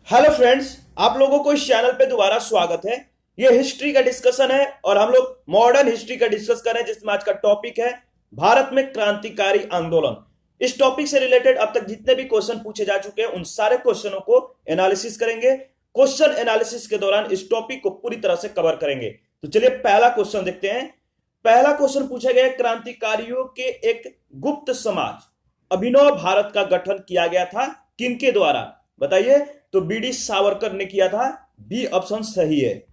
Hello friends, आप लोगों को इस चैनल पे दोबारा स्वागत है। ये हिस्ट्री का डिस्कशन है और हम लोग मॉडर्न हिस्ट्री का डिस्कस कर रहे हैं, जिसमें आज का टॉपिक है भारत में क्रांतिकारी आंदोलन। इस टॉपिक से रिलेटेड अब तक जितने भी क्वेश्चन पूछे जा चुके हैं उन सारे क्वेश्चनों को एनालिसिस करेंगे। क्वेश्चन एनालिसिस के दौरान इस टॉपिक को पूरी तरह से कवर करेंगे। तो चलिए पहला क्वेश्चन देखते हैं। पहला क्वेश्चन पूछा गया, क्रांतिकारियों के एक गुप्त समाज अभिनव भारत का गठन किया गया था, किनके द्वारा? बताइए। तो बीडी सावरकर ने किया था। बी ऑप्शन सही है।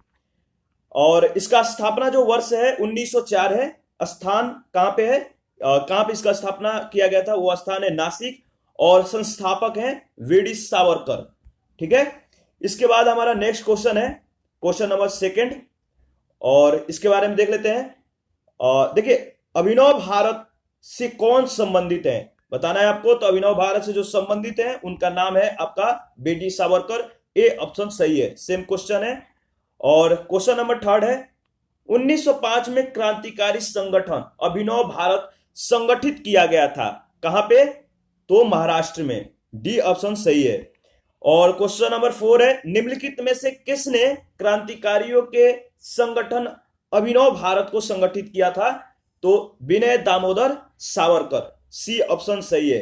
और इसका स्थापना जो वर्ष है 1904 है। स्थान कहां पे है, कहां पे इसका स्थापना किया गया था? वो स्थान है नासिक। और संस्थापक हैं वीडी सावरकर। ठीक है। इसके बाद हमारा नेक्स्ट क्वेश्चन है क्वेश्चन नंबर सेकंड, और इसके बारे में देख लेते हैं। देखिए, अभिनव भारत से कौन संबंधित है, बताना है आपको। तो अभिनव भारत से जो संबंधित है उनका नाम है आपका बीडी सावरकर। ए ऑप्शन सही है। सेम क्वेश्चन है। और क्वेश्चन नंबर थर्ड है, 1905 में क्रांतिकारी संगठन अभिनव भारत संगठित किया गया था, कहां पे? तो महाराष्ट्र में। डी ऑप्शन सही है। और क्वेश्चन नंबर फोर है, निम्नलिखित में से किसने क्रांतिकारियों के संगठन अभिनव भारत को संगठित किया था? तो विनय दामोदर सावरकर। सी ऑप्शन सही है।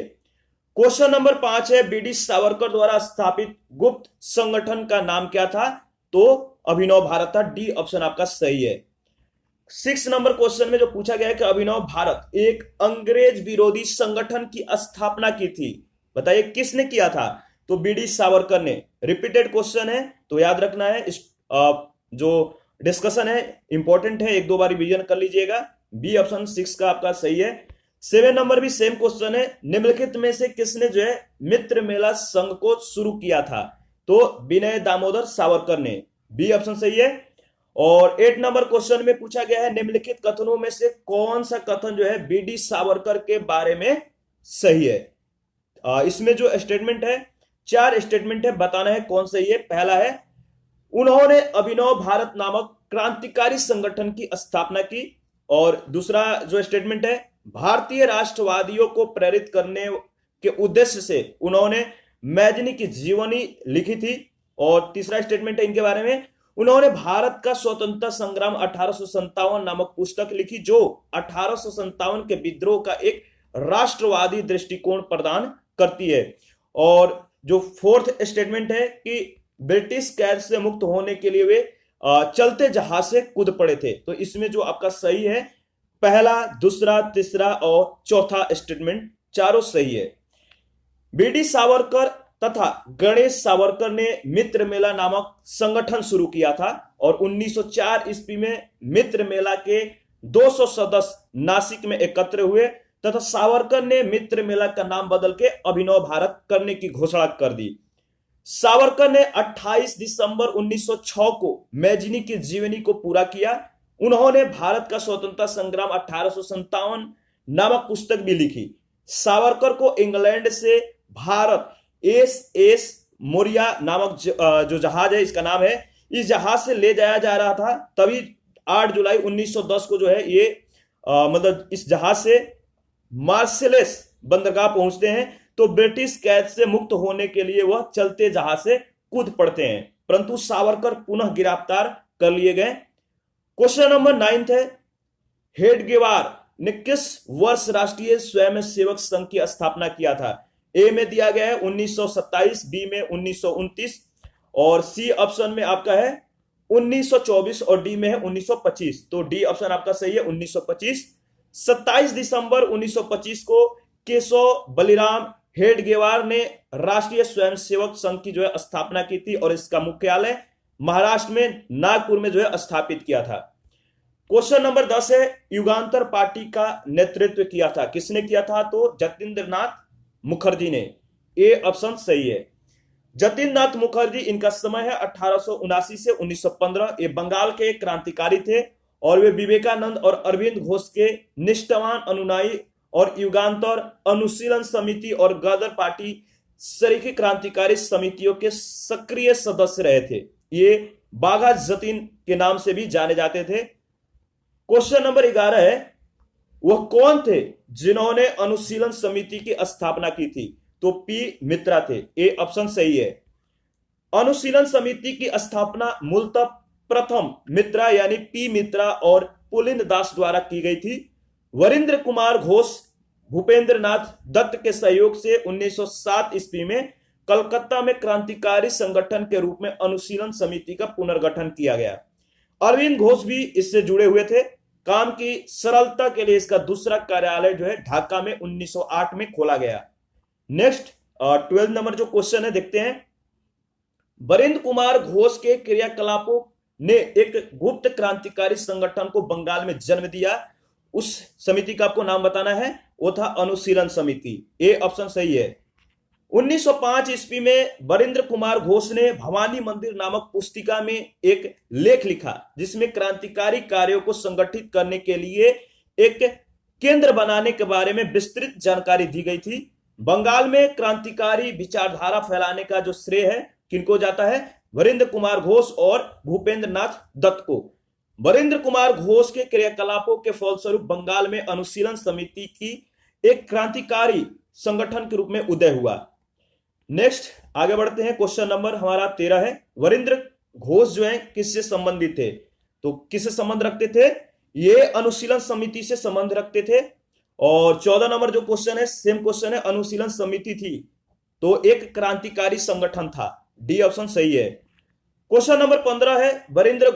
क्वेश्चन नंबर 5 है, बीडी सावरकर द्वारा स्थापित गुप्त संगठन का नाम क्या था? तो अभिनव भारत था। डी ऑप्शन आपका सही है। 6 नंबर क्वेश्चन में जो पूछा गया है कि अभिनव भारत एक अंग्रेज विरोधी संगठन की स्थापना की थी, बताइए किसने किया था? तो बीडी सावरकर ने। रिपीटेड क्वेश्चन है तो याद रखना है। इस जो डिस्कशन है इंपॉर्टेंट है, एक दो बार रिवीजन कर लीजिएगा। बी ऑप्शन 6 का आपका सही है। 7 नंबर भी सेम क्वेश्चन है, निम्नलिखित में से किसने जो है मित्र मेला संघ को शुरू किया था? तो विनय दामोदर सावरकर ने। बी ऑप्शन सही है। और 8 नंबर क्वेश्चन में पूछा गया है, निम्नलिखित कथनों में से कौन सा कथन जो है बीडी सावरकर के बारे में सही है? इसमें जो स्टेटमेंट है, 4 स्टेटमेंट है, बताना है कौन सही है। पहला है, उन्होंने अभिनव भारत नामक क्रांतिकारी संगठन की स्थापना की। और दूसरा जो स्टेटमेंट है, भारतीय राष्ट्रवादियों को प्रेरित करने के उद्देश्य से उन्होंने मैजनी की जीवनी लिखी थी। और तीसरा स्टेटमेंट है इनके बारे में, उन्होंने भारत का स्वतंत्रता संग्राम 1857 नामक पुस्तक लिखी, जो 1857 के विद्रोह का एक राष्ट्रवादी दृष्टिकोण प्रदान करती है। और जो फोर्थ स्टेटमेंट है कि ब्रिटिश कैद से मुक्त होने के लिए वे चलते जहाज से कूद पड़े थे। तो इसमें जो आपका सही है, पहला, दूसरा, तीसरा और चौथा स्टेटमेंट चारों सही है। बीडी सावरकर तथा गणेश सावरकर ने मित्र मेला नामक संगठन शुरू किया था। और 1904 ईस्वी में मित्र मेला के 200 सदस्य नासिक में एकत्र हुए तथा सावरकर ने मित्र मेला का नाम बदल के अभिनव भारत करने की घोषणा कर दी। सावरकर ने 28 दिसंबर 1906 को मैजिनी की जीवनी को पूरा किया। उन्होंने भारत का स्वतंत्रता संग्राम 1857 नामक पुस्तक भी लिखी। सावरकर को इंग्लैंड से भारत एस मोरिया नामक जो जहाज है, इसका नाम है, इस जहाज से ले जाया जा रहा था। तभी 8 जुलाई 1910 को जो है ये मतलब इस जहाज से मार्सेलेस बंदरगाह पहुंचते हैं। तो ब्रिटिश कैद से मुक्त होने के लिए वह चलते जहाज से कूद पड़ते हैं, परंतु सावरकर पुनः गिरफ्तार कर लिए गए। क्वेश्चन नंबर 9 है, हेडगेवार ने किस वर्ष राष्ट्रीय स्वयंसेवक संघ की स्थापना किया था? ए में दिया गया है 1927, बी में 1929 और सी ऑप्शन में आपका है 1924 और डी में है 1925। तो डी ऑप्शन आपका सही है, 1925। 27 दिसंबर 1925 को केशव बलिराम हेडगेवार ने राष्ट्रीय स्वयंसेवक संघ की जो है स्थापना की थी और इसका मुख्यालय महाराष्ट्र में नागपुर में जो है स्थापित किया था। क्वेश्चन नंबर 10 है, युगांतर पार्टी का नेतृत्व किया था, किसने किया था? तो जतींद्रनाथ मुखर्जी ने। ए ऑप्शन सही है। जतींद्रनाथ मुखर्जी, इनका समय है 1879 से 1915। ये बंगाल के क्रांतिकारी थे और वे विवेकानंद और अरविंद घोष के निष्ठावान अनुयायी और युगांतर अनुशीलन समिति और गदर पार्टी सरीखी क्रांतिकारी समितियों के सक्रिय सदस्य रहे थे। ये बाघा जतीन के नाम से भी जाने जाते थे। क्वेश्चन नंबर 11 है, वह कौन थे जिन्होंने अनुशीलन समिति की स्थापना की थी? तो पी मित्रा थे। ए ऑप्शन सही है। अनुशीलन समिति की स्थापना मूलतः प्रथम मित्रा यानी पी मित्रा और पुलिन दास द्वारा की गई थी। वरिंद्र कुमार घोष भूपेंद्र नाथ दत्त के सहयोग से 1907 ईस्वी में कलकत्ता में क्रांतिकारी संगठन के रूप में अनुशीलन समिति का पुनर्गठन किया गया। अरविंद घोष भी इससे जुड़े हुए थे। काम की सरलता के लिए इसका दूसरा कार्यालय जो है ढाका में 1908 में खोला गया। नेक्स्ट 12 नंबर जो क्वेश्चन है देखते हैं। वरिंद्र कुमार घोष के क्रियाकलापों ने एक गुप्त क्रांतिकारी संगठन को बंगाल में जन्म दिया। उस समिति का आपको नाम बताना है, वो था अनुशीलन समिति। ए ऑप्शन सही है। 1905 ईस्वी में वरिंद्र कुमार घोष ने भवानी मंदिर नामक पुस्तिका में एक लेख लिखा जिसमें क्रांतिकारी कार्यों को संगठित करने के लिए एक केंद्र बनाने के बारे में विस्तृत जानकारी दी गई थी। बंगाल में क्रांतिकारी विचारधारा फैलाने का जो श्रेय है किनको जाता है? वरिंद्र कुमार घोष और भूपेंद्र नाथ दत्त को। वरिंद्र कुमार घोष के क्रियाकलापों के फलस्वरूप बंगाल में अनुशीलन समिति की एक क्रांतिकारी संगठन के रूप में उदय हुआ। नेक्स्ट आगे बढ़ते हैं। क्वेश्चन नंबर हमारा 13 है। वरिंद्र घोष जो है किससे संबंधित थे? तो किससे संबंध रखते थे? ये अनुशीलन समिति से संबंध रखते थे। और 14 नंबर जो क्वेश्चन है सेम क्वेश्चन है, अनुशीलन समिति थी तो एक क्रांतिकारी संगठन था। डी ऑप्शन सही है। क्वेश्चन नंबर 15 है। वरिंद्र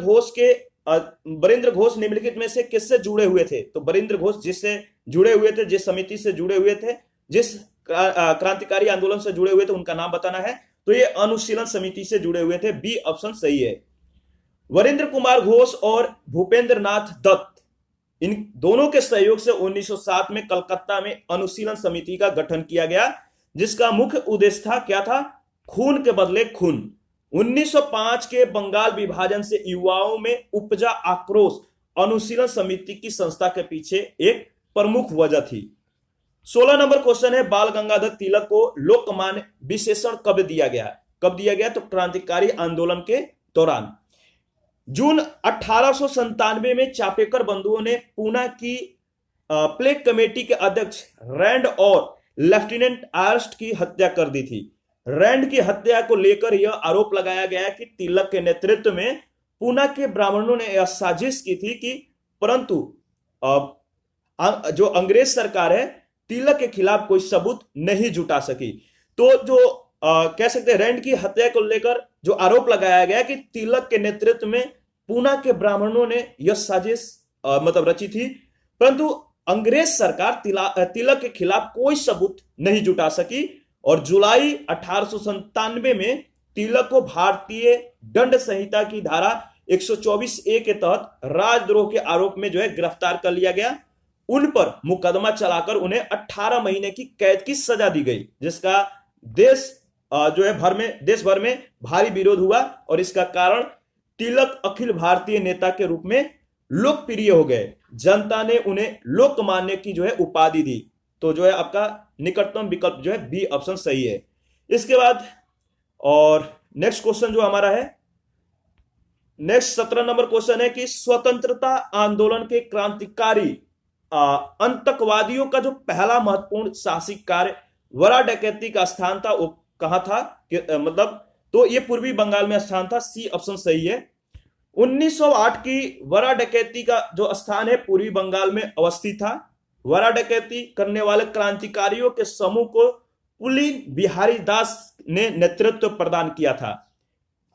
घोष निम्नलिखित में से किससे जुड़े हुए थे? तो वरिंद्र घोष जिससे जुड़े हुए थे, जिस समिति से जुड़े हुए थे, जिस क्रांतिकारी आंदोलन से जुड़े हुए थे, उनका नाम बताना है। तो ये अनुशीलन समिति से जुड़े हुए थे। बी ऑप्शन सही है। वरिंद्र कुमार घोष और भूपेंद्र नाथ दत्त इन दोनों के सहयोग से 1907 में कलकत्ता में अनुशीलन समिति का गठन किया गया जिसका मुख्य उद्देश्य था क्या था? खून के बदले खून। 1905 के बंगाल विभाजन से युवाओं में उपजा आक्रोश अनुशीलन समिति की संस्था के पीछे एक प्रमुख वजह थी। 16 नंबर क्वेश्चन है। बाल गंगाधर तिलक को लोकमान्य विशेषण कब दिया गया? कब दिया गया? तो क्रांतिकारी आंदोलन के दौरान। जून 1897 में चापेकर बंधुओं ने पूना की प्लेग कमेटी के अध्यक्ष रैंड और लेफ्टिनेंट आर्स्ट की हत्या कर दी थी। रैंड की हत्या को लेकर यह आरोप लगाया गया कि तिलक के नेतृत्व में पूना के ब्राह्मणों ने यह साजिश की थी कि परंतु जो अंग्रेज सरकार है तिलक के खिलाफ कोई सबूत नहीं जुटा सकी। तो जो कह सकते हैं रैंड की हत्या को लेकर जो आरोप लगाया गया कि तिलक के नेतृत्व में पूना के ब्राह्मणों ने यह साजिश मतलब रची थी, परंतु अंग्रेज सरकार तिलक के खिलाफ कोई सबूत नहीं जुटा सकी और जुलाई 1897 में तिलक को भारतीय दंड संहिता की धारा 124A के तहत राजद्रोह के आरोप में जो है गिरफ्तार कर लिया गया। उन पर मुकदमा चलाकर उन्हें 18 महीने की कैद की सजा दी गई जिसका देश भर में भारी विरोध हुआ और इसका कारण तिलक अखिल भारतीय नेता के रूप में लोकप्रिय हो गए। जनता ने उन्हें लोकमान्य की जो है उपाधि दी। तो जो है आपका निकटतम विकल्प जो है बी ऑप्शन सही है। इसके बाद और नेक्स्ट क्वेश्चन जो हमारा है, नेक्स्ट 17 नंबर क्वेश्चन है कि स्वतंत्रता आंदोलन के क्रांतिकारी आतंकवादियों का जो पहला महत्वपूर्ण साहसिक कार्य वरा डकैती का स्थान था वो कहां था? तो ये पूर्वी बंगाल में स्थान था। सी ऑप्शन सही है। 1908 की वरा डकैती का जो स्थान है पूर्वी बंगाल में अवस्थित था। वरा डकैती करने वाले क्रांतिकारियों के समूह को पुलिन बिहारी दास ने नेतृत्व प्रदान किया था।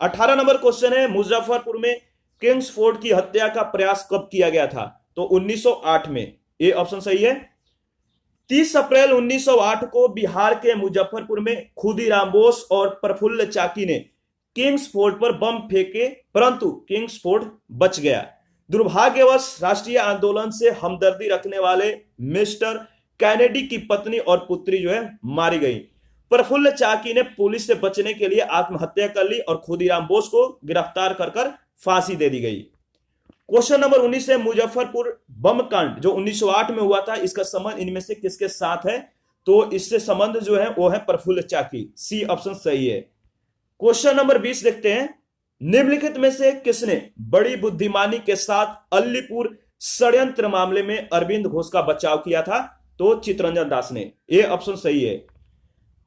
18 नंबर क्वेश्चन है। मुजफ्फरपुर में किंग्सफोर्ड की हत्या का प्रयास कब किया गया था? तो 1908 में। ए ऑप्शन सही है। 30 अप्रैल 1908 को बिहार के मुजफ्फरपुर में खुदीराम बोस और प्रफुल्ल चाकी ने किंग्सफोर्ड पर बम फेंके परंतु किंग्सफोर्ड बच गया। दुर्भाग्यवश राष्ट्रीय आंदोलन से हमदर्दी रखने वाले मिस्टर कैनेडी की पत्नी और पुत्री जो है मारी गई। प्रफुल्ल चाकी ने पुलिस से बचने के लिए आत्महत्या कर ली और खुदीराम बोस को गिरफ्तार कर फांसी दे दी गई। क्वेश्चन नंबर 19 है। मुजफ्फरपुर बम कांड जो 1908 में हुआ था इसका संबंध इनमें से किसके साथ है? तो इससे संबंध जो है वो है प्रफुल्ल चाकी। सी ऑप्शन सही है। क्वेश्चन नंबर 20 देखते हैं। निम्नलिखित में से किसने बड़ी बुद्धिमानी के साथ अलीपुर षड्यंत्र मामले में अरविंद घोष का बचाव किया था? तो चित्तरंजन दास ने। ए ऑप्शन सही है।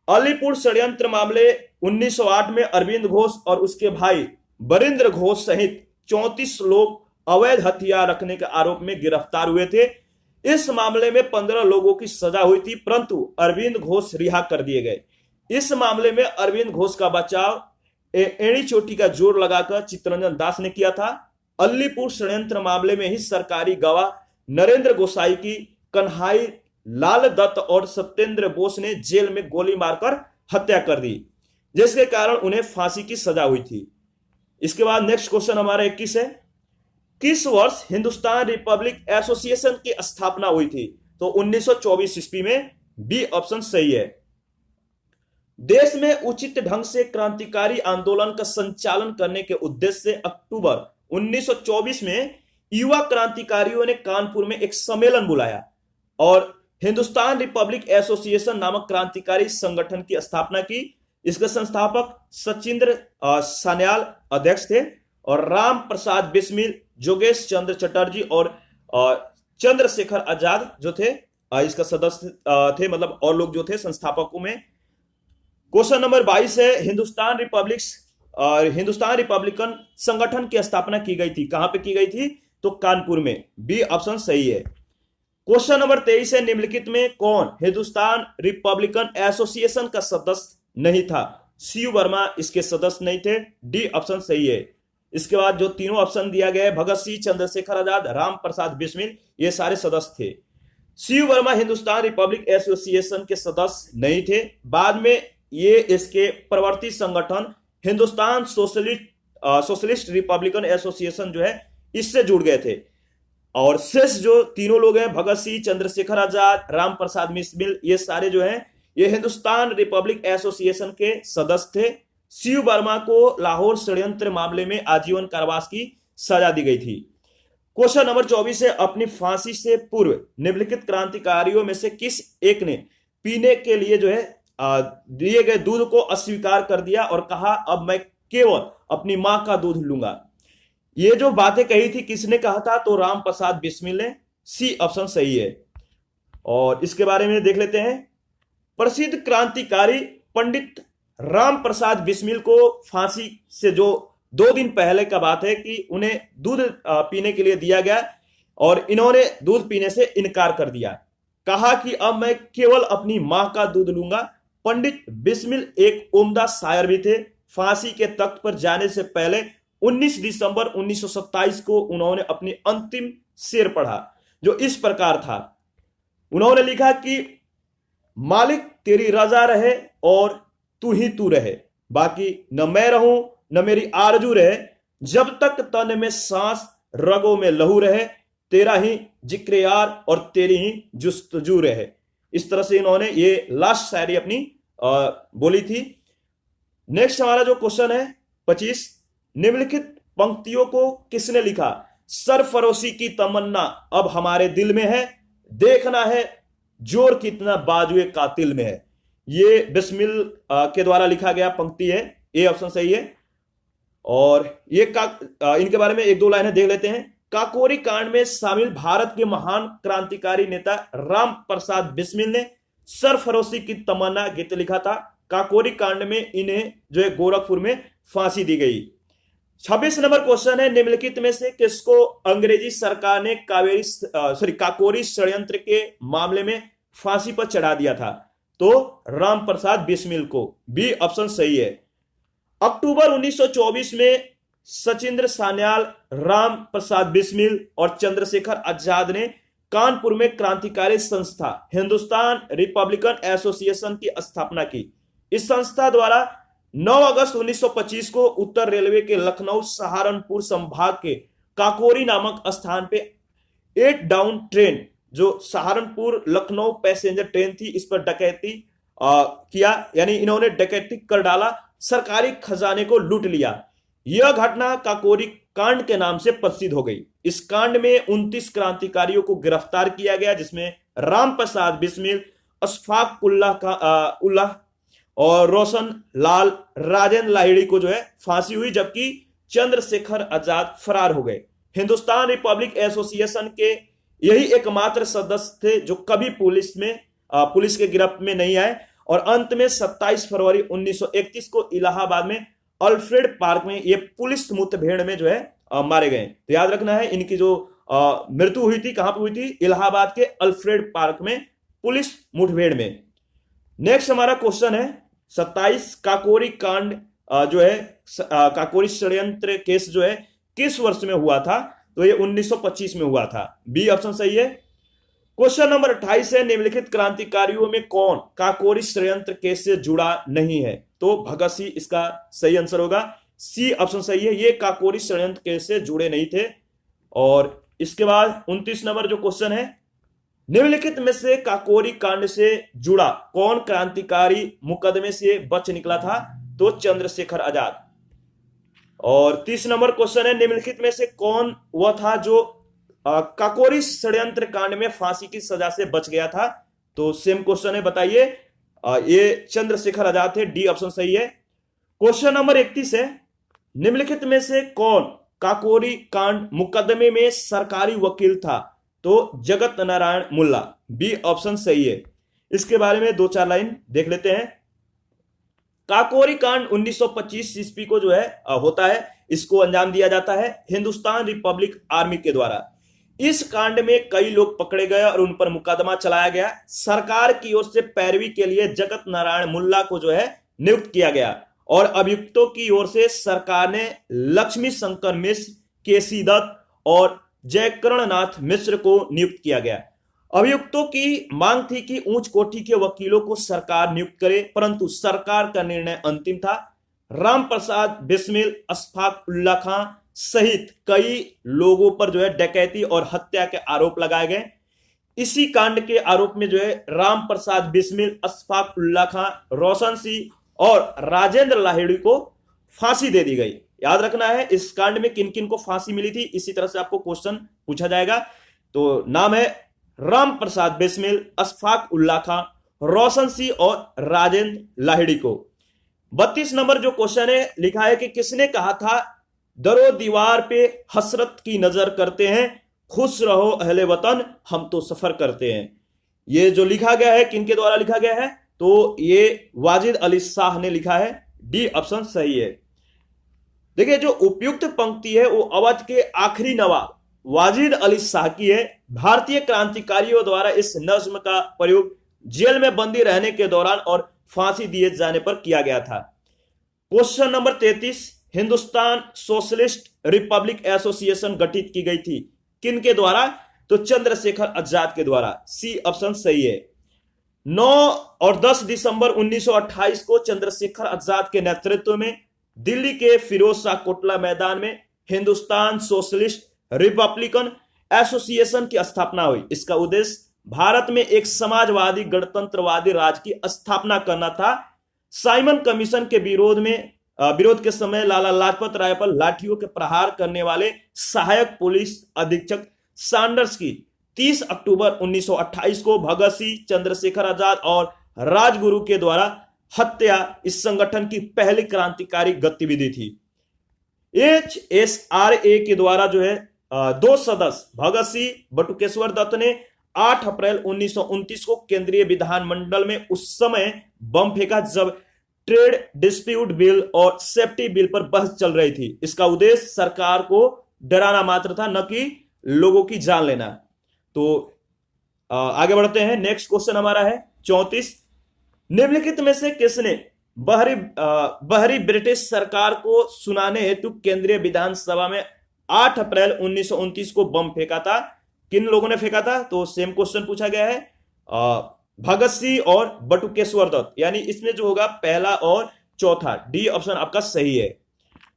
अलीपुर षड्यंत्र मामले 1908 में अरविंद घोष और उसके भाई बरिंद्र घोष सहित 34 लोग अवैध हथियार रखने के आरोप में गिरफ्तार हुए थे। इस मामले में 15 लोगों की सजा हुई थी, परंतु अरविंद घोष रिहा कर दिए गए। इस मामले में अरविंद घोष का बचाव एड़ी चोटी का जोर लगाकर चित्तरंजन दास ने किया था। अलीपुर षड्यंत्र मामले में ही सरकारी गवाह नरेंद्र गोसाई की कन्हाई लाल दत्त और सत्येंद्र बोस ने जेल में गोली मारकर हत्या कर दी, जिसके कारण उन्हें फांसी की सजा हुई थी। इसके बाद नेक्स्ट क्वेश्चन हमारा 21 है, किस वर्ष हिंदुस्तान रिपब्लिक एसोसिएशन की स्थापना हुई थी? तो 1924 ईस्वी में, बी ऑप्शन सही है। देश में उचित ढंग से क्रांतिकारी आंदोलन का संचालन करने के उद्देश्य से अक्टूबर 1924 में युवा क्रांतिकारियों ने कानपुर में एक सम्मेलन बुलाया और हिंदुस्तान रिपब्लिक एसोसिएशन नामक क्रांतिकारी संगठन की स्थापना की। इसके संस्थापक सचिंद्र सान्याल अध्यक्ष थे और राम प्रसाद बिस्मिल, जोगेश चंद्र चटर्जी और चंद्रशेखर आजाद जो थे इसका सदस्य थे, मतलब और लोग जो थे संस्थापकों में। क्वेश्चन नंबर 22 है, हिंदुस्तान रिपब्लिकन संगठन की स्थापना की गई थी, कहां पे की गई थी? तो कानपुर में, बी ऑप्शन सही है। क्वेश्चन नंबर 23 है, निम्नलिखित में कौन हिंदुस्तान रिपब्लिकन एसोसिएशन का सदस्य नहीं था? सी वर्मा इसके सदस्य नहीं थे, डी ऑप्शन सही है। इसके बाद जो तीनों ऑप्शन दिया गया है, भगत सिंह, चंद्रशेखर आजाद, राम प्रसाद बिस्मिल, ये सारे सदस्य थे। सी वर्मा हिंदुस्तान रिपब्लिक एसोसिएशन के सदस्य नहीं थे। बाद में ये इसके प्रवर्ती संगठन हिंदुस्तान सोशलिस्ट रिपब्लिकन एसोसिएशन जो है इससे जुड़ गए थे। और शेष जो तीनों लोग हैं, भगत सिंह, चंद्रशेखर आजाद, राम प्रसाद बिस्मिल, ये सारे जो हैं ये हिंदुस्तान रिपब्लिक एसोसिएशन के सदस्य थे। सी वर्मा को लाहौर षड्यंत्र मामले में आजीवन कारावास की सजा दी गई थी। क्वेश्चन नंबर 24 है, अपनी फांसी से पूर्व निम्नलिखित क्रांतिकारियों में से किस एक ने पीने के लिए जो है दिए गए दूध को अस्वीकार कर दिया और कहा अब मैं केवल अपनी मां का दूध लूंगा? ये जो बातें कही थी किसने कहा था? तो राम प्रसाद बिस्मिल ने, सी ऑप्शन सही है। और इसके बारे में देख लेते हैं। प्रसिद्ध क्रांतिकारी पंडित राम प्रसाद बिस्मिल को फांसी से जो 2 दिन पहले का बात है कि उन्हें दूध पीने के लिए दिया गया और इन्होंने दूध पीने से इनकार कर दिया, कहा कि अब मैं केवल अपनी मां का दूध लूंगा। पंडित बिस्मिल एक उम्दा शायर भी थे। फांसी के तख्त पर जाने से पहले 19 दिसंबर 1927 को उन्होंने अपनी अंतिम शेर पढ़ा जो इस प्रकार था। उन्होंने लिखा कि मालिक तेरी रजा रहे और तू ही तू रहे, बाकी न मैं रहूं न मेरी आरजू रहे, जब तक तन में सांस रगों में लहू रहे, तेरा ही जिक्र यार और तेरी ही जुस्तजू रहे। इस तरह से इन्होंने ये लास्ट शायरी अपनी बोली थी। नेक्स्ट हमारा जो क्वेश्चन है 25, निम्नलिखित पंक्तियों को किसने लिखा? सरफरोशी की तमन्ना अब हमारे दिल में है, देखना है जोर कितना बाजुए कातिल में है। ये बिस्मिल के द्वारा लिखा गया पंक्ति है, ए ऑप्शन सही है। और ये इनके बारे में 1-2 लाइनें देख लेते हैं। काकोरी कांड में शामिल भारत के महान क्रांतिकारी नेता राम प्रसाद बिस्मिल ने सरफरोशी की तमन्ना गीत लिखा था। काकोरी कांड में इन्हें जो है गोरखपुर में फांसी दी गई। 26 नंबर क्वेश्चन है, निम्नलिखित में से किसको अंग्रेजी सरकार ने काकोरी षड्यंत्र के मामले में फांसी पर चढ़ा दिया था? तो राम प्रसाद बिस्मिल को, बी ऑप्शन सही है। अक्टूबर 1924 में सचिंद्र सान्याल, राम प्रसाद बिस्मिल और चंद्रशेखर आजाद ने कानपुर में क्रांतिकारी संस्था हिंदुस्तान रिपब्लिकन एसोसिएशन की स्थापना की। इस संस्था द्वारा 9 अगस्त 1925 को उत्तर रेलवे के लखनऊ सहारनपुर संभाग के काकोरी नामक स्थान पे 8 डाउन ट्रेन जो सहारनपुर लखनऊ पैसेंजर ट्रेन थी, इस पर डकैती किया, यानी इन्होंने डकैती कर डाला, सरकारी खजाने को लूट लिया। यह घटना काकोरी कांड के नाम से प्रसिद्ध हो गई। इस कांड में 29 क्रांतिकारियों को गिरफ्तार किया गया, जिसमें राम प्रसाद बिस्मिल, अशफाक उल्लाह और रोशन लाल राजेंद्र लाहिड़ी को जो है फांसी हुई, जबकि चंद्रशेखर आजाद फरार हो गए। हिंदुस्तान रिपब्लिक एसोसिएशन के यही एकमात्र सदस्य थे जो कभी पुलिस के गिरफ्त में नहीं आए और अंत में 27 फरवरी 1931 को इलाहाबाद में अल्फ्रेड पार्क में ये पुलिस मुठभेड़ में जो है मारे गए। तो याद रखना है, इनकी जो मृत्यु हुई थी कहां पर हुई थी? इलाहाबाद के अल्फ्रेड पार्क में पुलिस मुठभेड़ में। नेक्स्ट हमारा क्वेश्चन है 27 काकोरी कांड जो है काकोरी षड्यंत्र केस जो है किस वर्ष में हुआ था? तो ये 1925 में हुआ था। बी ऑप्शन सही है। क्वेश्चन नंबर 28 है निम्नलिखित क्रांतिकारियों में कौन काकोरी षड्यंत्र केस से जुड़ा नहीं है? तो भगत सिंह इसका सही आंसर होगा। सी ऑप्शन सही है, ये काकोरी षड्यंत्र केस से जुड़े नहीं थे। और इसके बाद 29 नंबर जो क्वेश्चन है, निम्नलिखित में से काकोरी कांड से जुड़ा कौन क्रांतिकारी मुकदमे से बच निकला था? तो चंद्रशेखर आजाद। और 30 नंबर क्वेश्चन है, निम्नलिखित में से कौन वह था जो काकोरी षड्यंत्र कांड में फांसी की सजा से बच गया था? तो सेम क्वेश्चन है, बताइए। ये चंद्रशेखर आजाद थे। डी ऑप्शन सही है। क्वेश्चन नंबर 31 है, निम्नलिखित में से कौन काकोरी कांड मुकदमे में सरकारी वकील था? तो जगत नारायण मुल्ला। बी ऑप्शन सही है। इसके बारे में 2-4 लाइन देख लेते हैं। काकोरी कांड 1925 ईस्वी को जो है होता है, इसको अंजाम दिया जाता है हिंदुस्तान रिपब्लिक आर्मी के द्वारा। इस कांड में कई लोग पकड़े गए और उन पर मुकदमा चलाया गया। सरकार की ओर से पैरवी के लिए जगत नारायण मुल्ला को जो है नियुक्त किया गया और अभियुक्तों की ओर से सरकार ने लक्ष्मी शंकर मिश्र, केसी दत्त और जयकर्ण नाथ मिश्र को नियुक्त किया गया। अभियुक्तों की मांग थी कि उच्च कोटि के वकीलों को सरकार नियुक्त करे, परंतु सरकार का निर्णय अंतिम था। राम प्रसाद बिस्मिल, अशफाक उल्ला खां सहित कई लोगों पर जो है डकैती और हत्या के आरोप लगाए गए। इसी कांड के आरोप में जो है राम प्रसाद बिस्मिल, अशफाक उल्ला खां, रोशन सिंह और राजेंद्र लाहिड़ी को फांसी दे दी गई। याद रखना है इस कांड में किन किन को फांसी मिली थी, इसी तरह से आपको क्वेश्चन पूछा जाएगा। तो नाम है राम प्रसाद बिस्मिल, अशफाक उल्ला खां, रोशन सिंह और राजेंद्र लाहिड़ी को। 32 नंबर जो क्वेश्चन है, लिखा है कि किसने कहा था दरो दीवार पे हसरत की नजर करते हैं, खुश रहो अहले वतन हम तो सफर करते हैं। ये जो लिखा गया है किनके द्वारा लिखा गया है? तो ये वाजिद अली शाह ने लिखा है। डी ऑप्शन सही है। देखिए जो उपयुक्त पंक्ति है वो अवध के आखिरी नवाब वाजिद अली शाह की है। भारतीय क्रांतिकारियों द्वारा इस नज्म का प्रयोग जेल में बंदी रहने के दौरान और फांसी दिए जाने पर किया गया था। Question number 33, Hindustan socialist Republic association गठित की गई थी किनके द्वारा? तो चंद्रशेखर आजाद के द्वारा। सी ऑप्शन सही है। 9 और 10 दिसंबर 1928 को चंद्रशेखर आजाद के नेतृत्व में दिल्ली के फिरोज शाह कोटला मैदान में हिंदुस्तान सोशलिस्ट रिपब्लिकन एसोसिएशन की स्थापना हुई। इसका उद्देश्य भारत में एक समाजवादी गणतंत्रवादी राज्य की स्थापना करना था। साइमन कमीशन के विरोध के समय लाला लाजपत राय पर लाठियों के प्रहार करने वाले सहायक पुलिस अधीक्षक सैंडर्स की 30 अक्टूबर 1928 को भगत सिंह, चंद्रशेखर आजाद और राजगुरु के द्वारा हत्या इस संगठन की पहली क्रांतिकारी गतिविधि थी। HSRA के द्वारा जो है 2 सदस्य भगत सिंह, बटुकेश्वर दत्त ने 8 अप्रैल 1929 को केंद्रीय विधानमंडल में उस समय बम फेंका जब ट्रेड डिस्प्यूट बिल और सेफ्टी बिल पर बहस चल रही थी। इसका उद्देश्य सरकार को डराना मात्र था, न कि लोगों की जान लेना। तो आगे बढ़ते हैं। नेक्स्ट क्वेश्चन हमारा है 34, निम्नलिखित में से किसने बहरी ब्रिटिश सरकार को सुनाने हेतु केंद्रीय विधानसभा में 8 अप्रैल 1929 को बम फेंका था? किन लोगों ने फेंका था? तो सेम क्वेश्चन पूछा गया है, भगत सिंह और बटुकेश्वर दत्त, यानी इसमें जो होगा पहला और चौथा। डी ऑप्शन आपका सही है।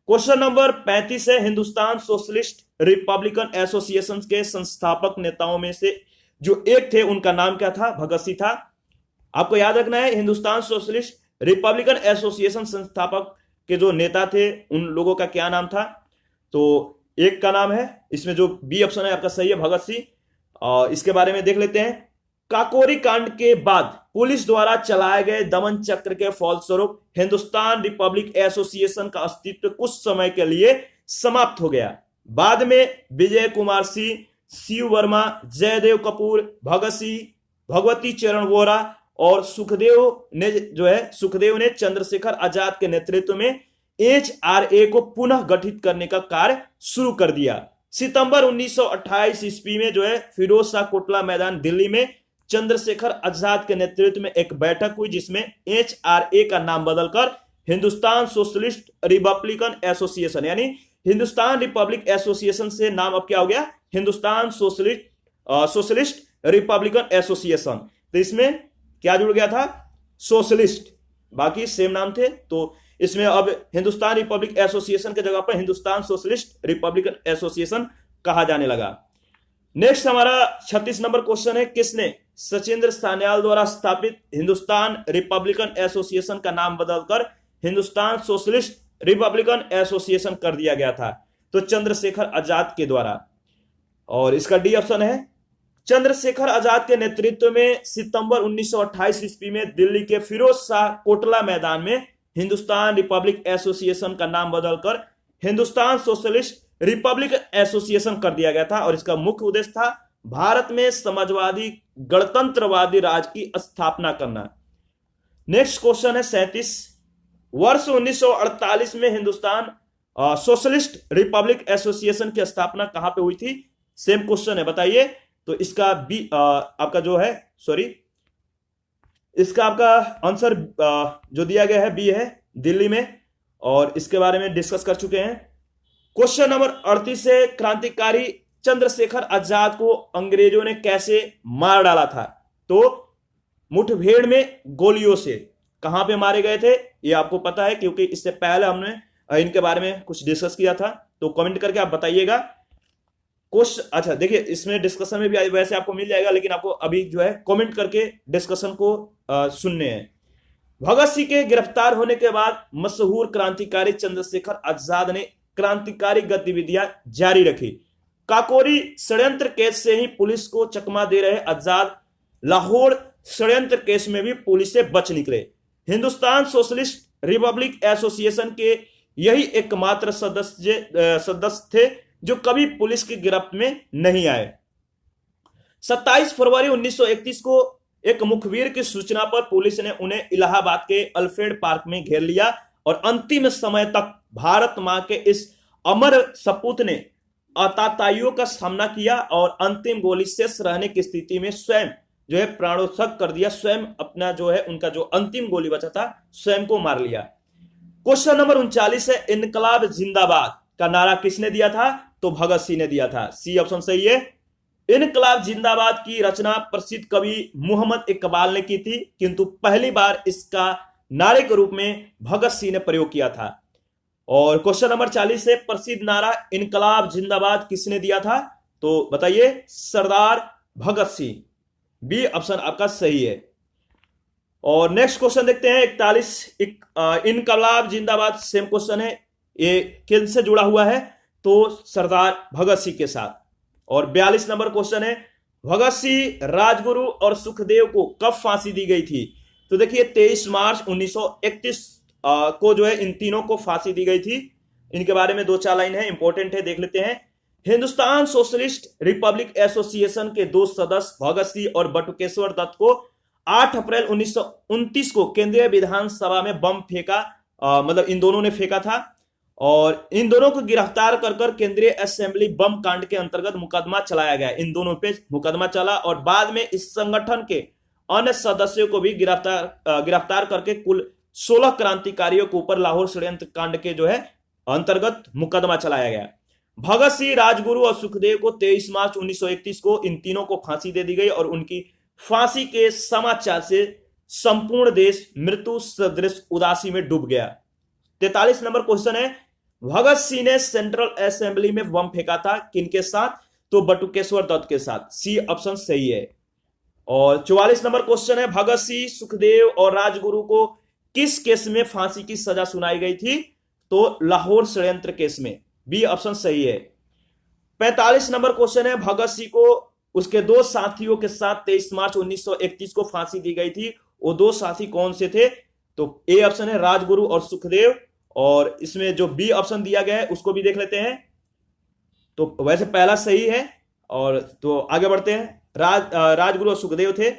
क्वेश्चन नंबर 35 है, हिंदुस्तान सोशलिस्ट रिपब्लिकन एसोसिएशन के संस्थापक नेताओं में से जो एक थे उनका नाम क्या था? भगत सिंह था। आपको याद रखना है हिंदुस्तान सोशलिस्ट रिपब्लिकन एसोसिएशन संस्थापक के जो नेता थे उन लोगों का क्या नाम था? तो एक का नाम है, इसमें जो बी ऑप्शन है आपका सही है, भगत सिंह। इसके बारे में देख लेते हैं। काकोरी कांड के बाद पुलिस द्वारा चलाए गए दमन चक्र के फलस्वरूप हिंदुस्तान रिपब्लिक एसोसिएशन का अस्तित्व कुछ समय के लिए समाप्त हो गया। बाद में विजय कुमार सिंह, शिव वर्मा, जयदेव कपूर, भगत सिंह, भगवती चरण वोरा और सुखदेव ने चंद्रशेखर आजाद के नेतृत्व में HRA को पुनः गठित करने का कार्य शुरू कर दिया। सितंबर 1928 ईस्वी में फिरोज शाह कोटला मैदान दिल्ली में चंद्रशेखर आजाद के नेतृत्व में एक बैठक हुई, जिसमें HRA का नाम बदलकर हिंदुस्तान सोशलिस्ट रिपब्लिकन एसोसिएशन, यानी हिंदुस्तान रिपब्लिक एसोसिएशन से नाम अब क्या हो गया, हिंदुस्तान सोशलिस्ट रिपब्लिकन एसोसिएशन। तो इसमें क्या जुड़ गया था, सोशलिस्ट, बाकी सेम नाम थे, तो इसमें अब हिंदुस्तान रिपब्लिक एसोसिएशन के जगह पर हिंदुस्तान सोशलिस्ट रिपब्लिकन एसोसिएशन कहा जाने लगा। नेक्स्ट हमारा 36 नंबर क्वेश्चन है, किसने सचिंद्र सान्याल द्वारा स्थापित हिंदुस्तान रिपब्लिकन एसोसिएशन का नाम बदलकर हिंदुस्तान सोशलिस्ट रिपब्लिकन एसोसिएशन कर दिया गया था? तो चंद्रशेखर आजाद के द्वारा, और इसका डी ऑप्शन है। चंद्रशेखर आजाद के नेतृत्व में सितंबर 1928 ईस्वी में दिल्ली के फिरोज शाह कोटला मैदान में हिंदुस्तान रिपब्लिक एसोसिएशन का नाम बदलकर हिंदुस्तान सोशलिस्ट रिपब्लिकन एसोसिएशन कर दिया गया था, और इसका मुख्य उद्देश्य था भारत में समाजवादी गणतंत्रवादी राज्य की स्थापना करना। नेक्स्ट क्वेश्चन है 37, वर्ष 1948 में हिंदुस्तान सोशलिस्ट रिपब्लिक एसोसिएशन की स्थापना कहां पे हुई थी? सेम क्वेश्चन है, बताइए। तो इसका बी आपका इसका आपका आंसर जो दिया गया है बी है, दिल्ली में, और इसके बारे में डिस्कस कर चुके हैं। क्वेश्चन नंबर 38 है, क्रांतिकारी चंद्रशेखर आजाद को अंग्रेजों ने कैसे मार डाला था? तो मुठभेड़ में गोलियों से। कहां पे मारे गए थे ये आपको पता है, क्योंकि इससे पहले हमने इनके बारे में कुछ डिस्कस किया था, तो कमेंट करके आप बताइएगा। अच्छा देखिए, इसमें डिस्कशन में भी वैसे आपको मिल जाएगा, लेकिन आपको अभी कमेंट करके डिस्कशन को सुनने हैं। भगत सिंह के गिरफ्तार होने के बाद मशहूर क्रांतिकारी चंद्रशेखर आजाद ने क्रांतिकारी गतिविधियां जारी रखी। काकोरी षड्यंत्र केस से ही पुलिस को चकमा दे रहे आजाद लाहौर षड्यंत्र केस में भी पुलिस से बच निकले। हिंदुस्तान सोशलिस्ट रिपब्लिक एसोसिएशन के यही एकमात्र सदस्य थे जो कभी पुलिस की गिरफ्त में नहीं आए। 27 फरवरी 1931 को एक मुखबिर की सूचना पर पुलिस ने उन्हें इलाहाबाद के अल्फ्रेड पार्क में घेर लिया, और अंतिम समय तक भारत मां के इस अमर सपूत ने आतताइयों का सामना किया, और अंतिम गोली शेष रहने की स्थिति में स्वयं प्राणोत्सर्ग कर दिया। स्वयं अपना उनका अंतिम गोली बचा था, स्वयं को मार लिया। क्वेश्चन नंबर 39 है, इनकलाब जिंदाबाद का नारा किसने दिया था? तो भगत सिंह ने दिया था, सी ऑप्शन सही है। इनकलाब जिंदाबाद की रचना प्रसिद्ध कवि मोहम्मद इकबाल ने की थी, किंतु पहली बार इसका नारे के रूप में भगत सिंह ने प्रयोग किया था। और क्वेश्चन नंबर 40 है, प्रसिद्ध नारा इनकलाब जिंदाबाद किसने दिया था? तो बताइए, सरदार भगत सिंह, बी ऑप्शन आपका सही है। और नेक्स्ट क्वेश्चन देखते हैं 41, इनकलाब जिंदाबाद सेम क्वेश्चन है, ये किन से जुड़ा हुआ है? तो सरदार भगत सिंह के साथ। और 42 नंबर क्वेश्चन है, भगत सिंह, राजगुरु और सुखदेव को कब फांसी दी गई थी? तो देखिए 23 मार्च 1931 को इन तीनों को फांसी दी गई थी। इनके बारे में 2-4 लाइन है, इंपॉर्टेंट है, देख लेते हैं। हिंदुस्तान सोशलिस्ट रिपब्लिक एसोसिएशन के 2 सदस्य भगत सिंह और बटुकेश्वर दत्त को 8 अप्रैल 1929 को केंद्रीय विधानसभा में बम फेंका, मतलब इन दोनों ने फेंका था, और इन दोनों को गिरफ्तार कर केंद्रीय असेंबली बम कांड के अंतर्गत मुकदमा चलाया गया। इन दोनों पे मुकदमा चला, और बाद में इस संगठन के अन्य सदस्यों को भी गिरफ्तार करके कुल 16 क्रांतिकारियों के ऊपर लाहौर षड्यंत्र कांड के अंतर्गत मुकदमा चलाया गया। भगत सिंह, राजगुरु और सुखदेव को 23 मार्च 1931 को इन तीनों को फांसी दे दी गई, और उनकी फांसी के समाचार से संपूर्ण देश मृत्यु सदृश उदासी में डूब गया। 43 नंबर क्वेश्चन है, भगत सिंह ने सेंट्रल असेंबली में बम फेंका था, किनके साथ? तो बटुकेश्वर दत्त के साथ, सी ऑप्शन सही है। और 44 नंबर क्वेश्चन है, भगत सिंह, सुखदेव और राजगुरु को किस केस में फांसी की सजा सुनाई गई थी? तो लाहौर षड्यंत्र केस में, बी ऑप्शन सही है। 45 नंबर क्वेश्चन है, भगत सिंह को उसके 2 साथियों के साथ 23 मार्च 1931 को फांसी दी गई थी, वो 2 साथी कौन से थे? तो ए ऑप्शन है राजगुरु और सुखदेव, और इसमें जो बी ऑप्शन दिया गया है उसको भी देख लेते हैं। तो वैसे पहला सही है, और तो आगे बढ़ते हैं। राजगुरु और सुखदेव थे,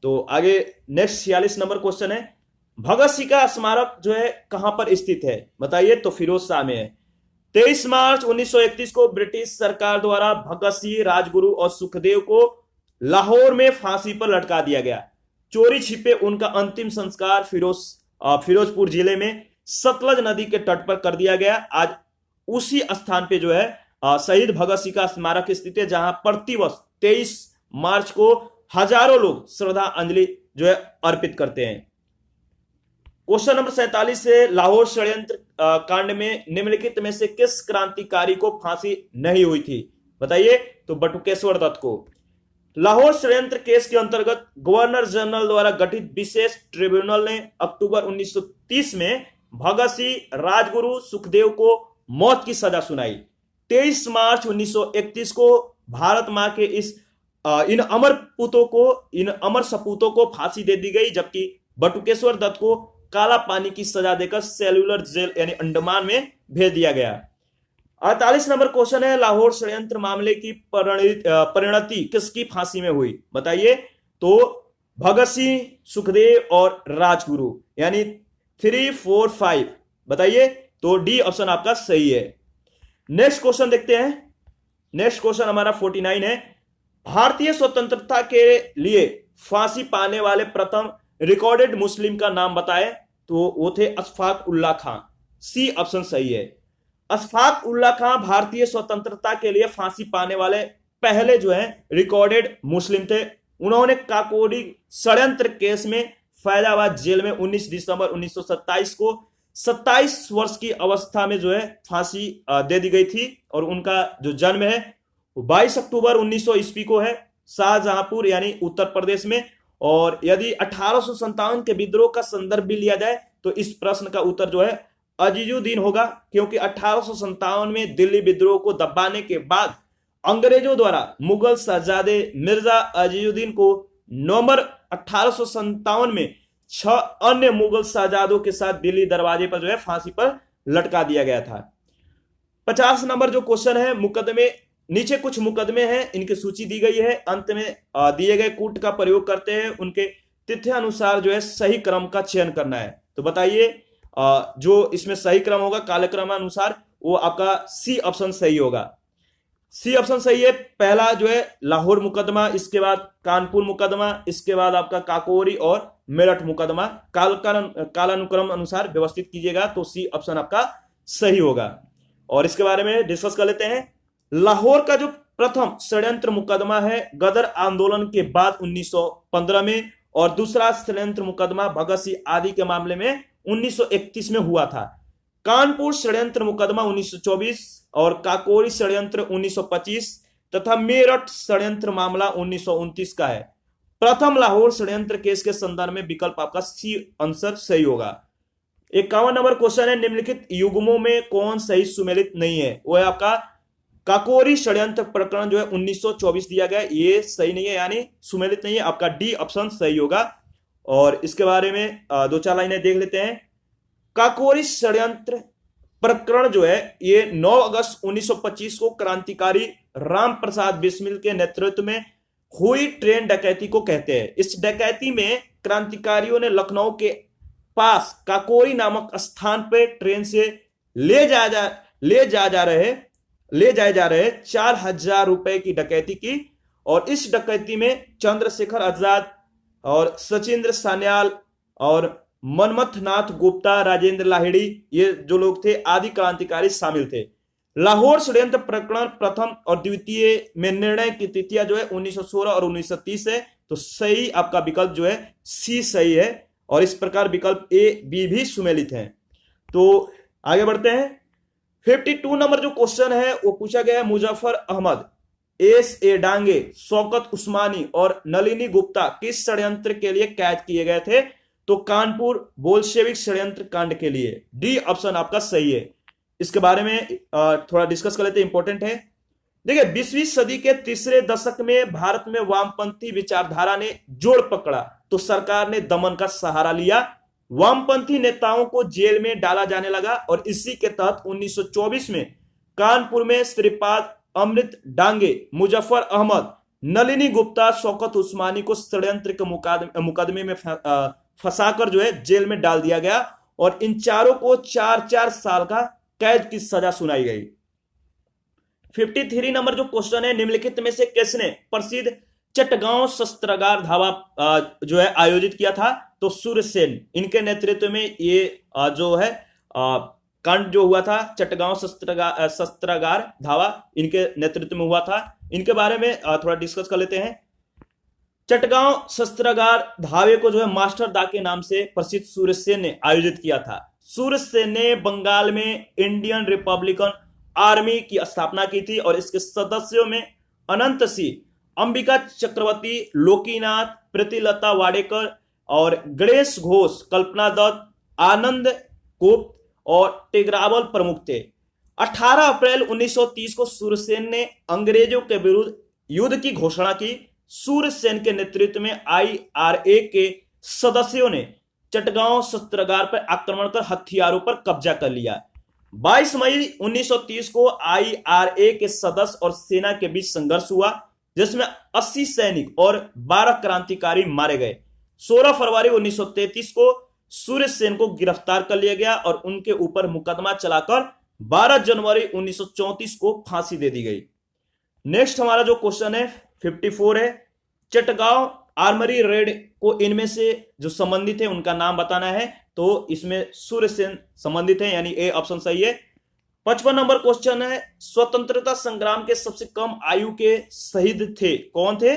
तो आगे नेक्स्ट 46 नंबर क्वेश्चन है, भगत सिंह का स्मारक जो है कहां पर स्थित है, बताइए। तो फिरोज शाह में है। 23 मार्च 1931 को ब्रिटिश सरकार द्वारा भगत सिंह, राजगुरु और सुखदेव को लाहौर में फांसी पर लटका दिया गया। चोरी छिपे उनका अंतिम संस्कार फिरोजपुर जिले में सतलज नदी के तट पर कर दिया गया। आज उसी स्थान पे जो है शहीद भगत सिंह का स्मारक स्थित है, जहां प्रतिवर्ष 23 मार्च को हजारों लोग श्रद्धांजलि जो है अर्पित करते हैं। क्वेश्चन नंबर 47 से, लाहौर षड्यंत्र कांड में निम्नलिखित में से किस क्रांतिकारी को फांसी नहीं हुई थी, बताइए। तो बटुकेश्वर दत्त को। लाहौर षड्यंत्र केस के अंतर्गत गवर्नर जनरल द्वारा गठित विशेष ट्रिब्यूनल ने अक्टूबर 1930 में भगत सिंह, राजगुरु, सुखदेव को मौत की सजा सुनाई। 23 मार्च 1931 को भारत मां के इन अमर सपूतों को फांसी दे दी गई, जबकि बटुकेश्वर दत्त को काला पानी की सजा देकर सेल्युलर जेल यानी अंडमान में भेज दिया गया। 48 नंबर क्वेश्चन है, लाहौर षड्यंत्र मामले की परिणति किसकी फांसी में हुई, बताइए। तो भगत सिंह, सुखदेव और राजगुरु, यानी 3, 4, 5, बताइए। तो डी ऑप्शन आपका सही है। नेक्स्ट क्वेश्चन देखते हैं। नेक्स्ट क्वेश्चन हमारा 49 है, भारतीय स्वतंत्रता के लिए फांसी पाने वाले प्रथम रिकॉर्डेड मुस्लिम का नाम बताएं। तो वो थे अशफाक उल्लाह खां, सी ऑप्शन सही है। अशफाक उल्लाह खां भारतीय स्वतंत्रता के लिए फांसी पाने वाले पहले जो है रिकॉर्डेड मुस्लिम थे। उन्होंने काकोरी षड्यंत्र केस में फैजाबाद जेल में 19 दिसंबर 1927 को 27 वर्ष की अवस्था में जो है फांसी दे दी गई थी, और उनका जो जन्म है 22 अक्टूबर 1900 ईस्वी को है, शाहजहांपुर यानी उत्तर प्रदेश में। और यदि 1857 के विद्रोह का संदर्भ भी लिया जाए तो इस प्रश्न का उत्तर जो है अजीजुद्दीन होगा, क्योंकि 1857 में दिल्ली विद्रोह को दबाने के बाद अंग्रेजों द्वारा मुगल शहजादे मिर्जा अजीजुद्दीन को नवंबर 1857 में 6 अन्य मुगल शहजादों के साथ दिल्ली दरवाजे पर जो है फांसी पर लटका दिया गया था। 50 नंबर जो क्वेश्चन है, मुकदमे, नीचे कुछ मुकदमे हैं, इनकी सूची दी गई है। अंत में दिए गए कूट का प्रयोग करते हैं, उनके तिथि अनुसार जो है सही क्रम का चयन करना है। तो बताइए जो इसमें सही क्रम होगा कालक्रम अनुसार, वो आपका सी ऑप्शन सही होगा। सी ऑप्शन सही है। पहला जो है लाहौर मुकदमा, इसके बाद कानपुर मुकदमा, इसके बाद आपका काकोरी और मेरठ मुकदमा, कालानुक्रम अनुसार व्यवस्थित कीजिएगा, तो सी ऑप्शन आपका सही होगा। और इसके बारे में डिस्कस कर लेते हैं। लाहौर का जो प्रथम षड्यंत्र मुकदमा है गदर आंदोलन के बाद 1915 में, और दूसरा षड्यंत्र मुकदमा भगत सिंह आदि के मामले में 1931 में हुआ था। कानपुर षड्यंत्र मुकदमा 1924 और काकोरी षड्यंत्र 1925 तथा मेरठ षड्यंत्र मामला 1929 का है। प्रथम लाहौर षड्यंत्र केस के संदर्भ में विकल्प आपका सी आंसर सही होगा। 51 नंबर क्वेश्चन है, निम्नलिखित युग्मों में कौन सही सुमेलित नहीं है, वो है आपका काकोरी षड्यंत्र प्रकरण जो है 1924 दिया गया, ये सही नहीं है, यानी सुमेलित नहीं है, आपका डी ऑप्शन सही होगा। और इसके बारे में 2-4 लाइनें देख लेते हैं। काकोरी षड्यंत्र प्रकरण जो है ये 9 अगस्त 1925 को क्रांतिकारी राम प्रसाद बिस्मिल के नेतृत्व में हुई ट्रेन डकैती को कहते हैं। इस डकैती में क्रांतिकारियों ने लखनऊ के पास काकोरी नामक स्थान पर ट्रेन से ले जाए जा रहे 4,000 रुपए की डकैती की, और इस डकैती में चंद्रशेखर आजाद और सचिंद्र सान्याल और मनमथनाथ गुप्ता, राजेंद्र लाहिड़ी, ये जो लोग थे आदि क्रांतिकारी शामिल थे। लाहौर षड्यंत्र प्रकरण प्रथम और द्वितीय में निर्णय की तिथियां जो है 1916 और 1930 है, तो सही आपका विकल्प जो है सी सही है, और इस प्रकार विकल्प ए बी भी सुमेलित है। तो आगे बढ़ते हैं। 52 नंबर जो क्वेश्चन है वो पूछा गया है, मुजफ्फर अहमद, S.A. डांगे, शौकत उस्मानी और नलिनी गुप्ता किस षड्यंत्र के लिए कैद किए गए थे? तो कानपुर बोल्शेविक षड्यंत्र कांड के लिए। डी ऑप्शन आपका सही है। इसके बारे में थोड़ा डिस्कस कर लेते हैं, इंपॉर्टेंट है। देखिए 20वीं सदी के तीसरे दशक में भारत में वामपंथी विचारधारा ने जोर पकड़ा तो सरकार ने दमन का सहारा लिया। वामपंथी नेताओं को जेल में डाला जाने लगा और इसी के तहत 1924 में कानपुर में श्रीपाद अमृत डांगे, मुजफ्फर अहमद, नलिनी गुप्ता, शौकत उस्मानी को षड्यंत्र के मुकदमे में फंसाकर जो है जेल में डाल दिया गया और इन चारों को 4-4 साल का कैद की सजा सुनाई गई। 53 नंबर जो क्वेश्चन है, निम्नलिखित में से किसने प्रसिद्ध चटगांव शस्त्रागार धावा जो है आयोजित किया था? तो सूर्यसेन, इनके नेतृत्व में ये जो है कांड जो हुआ था चटगांव शस्त्रागार धावा, इनके नेतृत्व में हुआ था। इनके बारे में थोड़ा डिस्कस कर लेते हैं। चटगांव शस्त्रागार धावे को जो है मास्टर दा के नाम से प्रसिद्ध सूर्यसेन ने आयोजित किया था। सूर्यसेन ने बंगाल में इंडियन रिपब्लिकन आर्मी की स्थापना की थी और इसके सदस्यों में अनंत सिंह, अंबिका चक्रवर्ती, लोकीनाथ, प्रीतिलता वाडेकर और गणेश घोष, कल्पना दत्त, आनंद गुप्त और टेगरावल प्रमुख थे। 18 अप्रैल 1930 को सूर्यसेन ने अंग्रेजों के विरुद्ध युद्ध की घोषणा की। सूर्यसेन के नेतृत्व में IRA के सदस्यों ने चटगांव शस्त्रागार पर आक्रमण कर हथियारों पर कब्जा कर लिया। 22 मई 1930 को IRA के सदस्य और सेना के बीच संघर्ष हुआ जिसमें 80 सैनिक और 12 क्रांतिकारी मारे गए। 16 फरवरी 1933 को सूर्यसेन को गिरफ्तार कर लिया गया और उनके ऊपर मुकदमा चलाकर 12 जनवरी 1934 को फांसी दे दी गई। नेक्स्ट हमारा जो क्वेश्चन है 54 है, चटगांव आर्मरी रेड को इनमें से जो संबंधित है उनका नाम बताना है। तो इसमें सूर्यसेन संबंधित है, यानी ए ऑप्शन सही है। 55 नंबर क्वेश्चन है, स्वतंत्रता संग्राम के सबसे कम आयु के शहीद थे, कौन थे?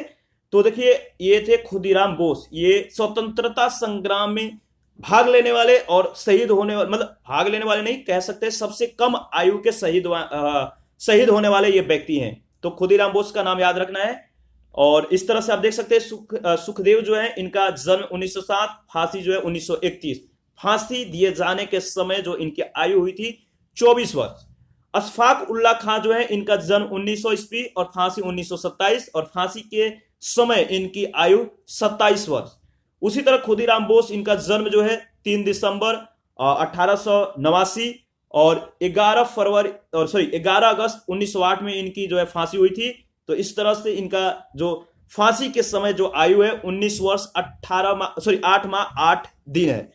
तो देखिए ये थे खुदीराम बोस। ये स्वतंत्रता संग्राम में भाग लेने वाले और शहीद होने वाले, मतलब भाग लेने वाले नहीं कह सकते, सबसे कम आयु के शहीद होने वाले ये व्यक्ति हैं। तो खुदीराम बोस का नाम याद रखना है। और इस तरह से आप देख सकते हैं सुखदेव जो है इनका जन्म 1907, फांसी जो है 1931। फांसी दिए जाने के समय जो इनकी आयु हुई थी 24 वर्ष। अशफाक उल्ला खां जो है इनका जन्म 1900 ईस्वी और फांसी 1927 और फांसी के समय इनकी आयु 27 वर्ष। उसी तरह खुदीराम बोस, इनका जन्म जो है 3 दिसंबर 1889 और 11 अगस्त 1908 में इनकी जो है फांसी हुई थी। तो इस तरह से इनका जो फांसी के समय जो आयु है 19 वर्ष 8 माह 8 दिन है।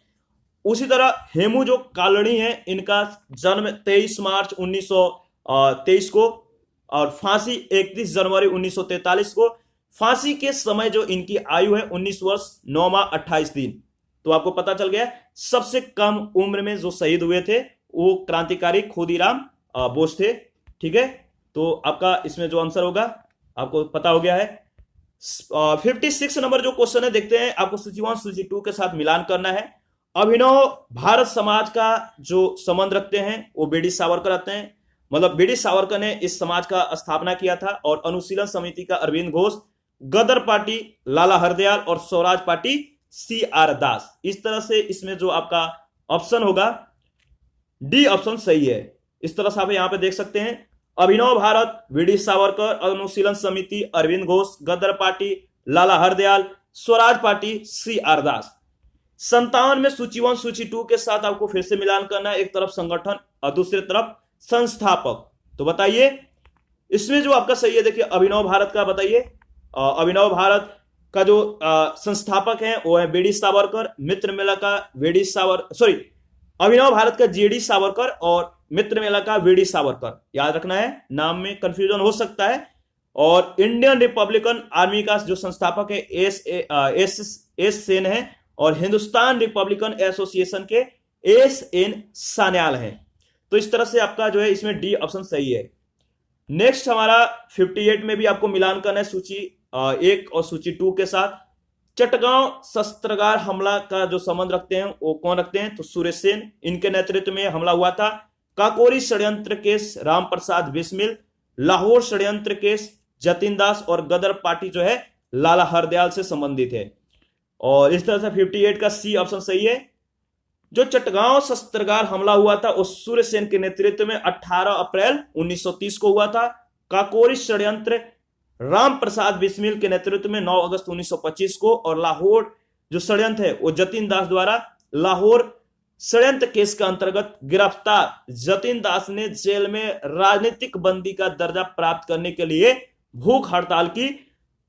उसी तरह हेमू जो कालनी है इनका जन्म 23 मार्च 1923 को और फांसी 31 जनवरी 1943 को। फांसी के समय जो इनकी आयु है 19 वर्ष 9 माह 28 दिन। तो आपको पता चल गया सबसे कम उम्र में जो शहीद हुए थे वो क्रांतिकारी खुदीराम बोस थे। ठीक है, तो आपका इसमें जो आंसर होगा आपको पता हो गया है। 56 नंबर जो क्वेश्चन है देखते हैं, आपको सूची 1 सूची 2 के साथ मिलान करना है। अभिनव भारत समाज का जो संबंध रखते हैं वो बीडी सावरकर रखते हैं, मतलब बीडी सावरकर ने इस समाज का स्थापना किया था। और अनुशीलन समिति का अरविंद घोष, गदर पार्टी लाला हरदयाल और स्वराज पार्टी CR दास। इस तरह से इसमें जो आपका ऑप्शन होगा डी ऑप्शन सही है। इस तरह से आप यहां पे देख सकते हैं, अभिनव भारत बीडी सावरकर, अनुशीलन समिति अरविंद घोष, गदर पार्टी लाला हरदयाल, स्वराज पार्टी CR दास। 57 में सूची 1 सूची 2 के साथ आपको फिर से मिलान करना है, एक तरफ संगठन और दूसरी तरफ संस्थापक। तो बताइए इसमें जो आपका सही है, देखिए अभिनव भारत का बताइए। अभिनव भारत का जो संस्थापक है वो है बीडी सावरकर, मित्र मेला का अभिनव भारत का GD सावरकर और मित्र मेला का VD सावरकर। याद रखना है, नाम में कंफ्यूजन हो सकता है। और इंडियन रिपब्लिकन आर्मी का जो संस्थापक है एस सेन है और हिंदुस्तान रिपब्लिकन एसोसिएशन के SN सान्याल है। तो इस तरह से आपका जो है इसमें डी ऑप्शन सही है। नेक्स्ट हमारा 58 में भी आपको मिलान करना है सूची 1 और सूची 2 के साथ। चटगांव शस्त्रागार हमला का जो संबंध रखते हैं वो कौन रखते हैं? तो सूर्यसेन, इनके नेतृत्व में हमला हुआ था। काकोरी षड्यंत्र केस राम प्रसाद बिस्मिल, लाहौर षड्यंत्र केस जतिन दास और गदर पार्टी जो है लाला हरदयाल से संबंधित है। और इस तरह से 58 का सी ऑप्शन सही है। जो चटगांव शस्त्रागार हमला हुआ था उस सूर्यसेन के नेतृत्व में 18 अप्रैल 1930 को हुआ था। काकोरी षड्यंत्र राम प्रसाद बिस्मिल के नेतृत्व में 9 अगस्त 1925 को। और लाहौर जो षड्यंत्र है वो जतिन दास द्वारा लाहौर षड्यंत्र केस के अंतर्गत गिरफ्तार जतिन दास ने जेल में राजनीतिक बंदी का दर्जा प्राप्त करने के लिए भूख हड़ताल की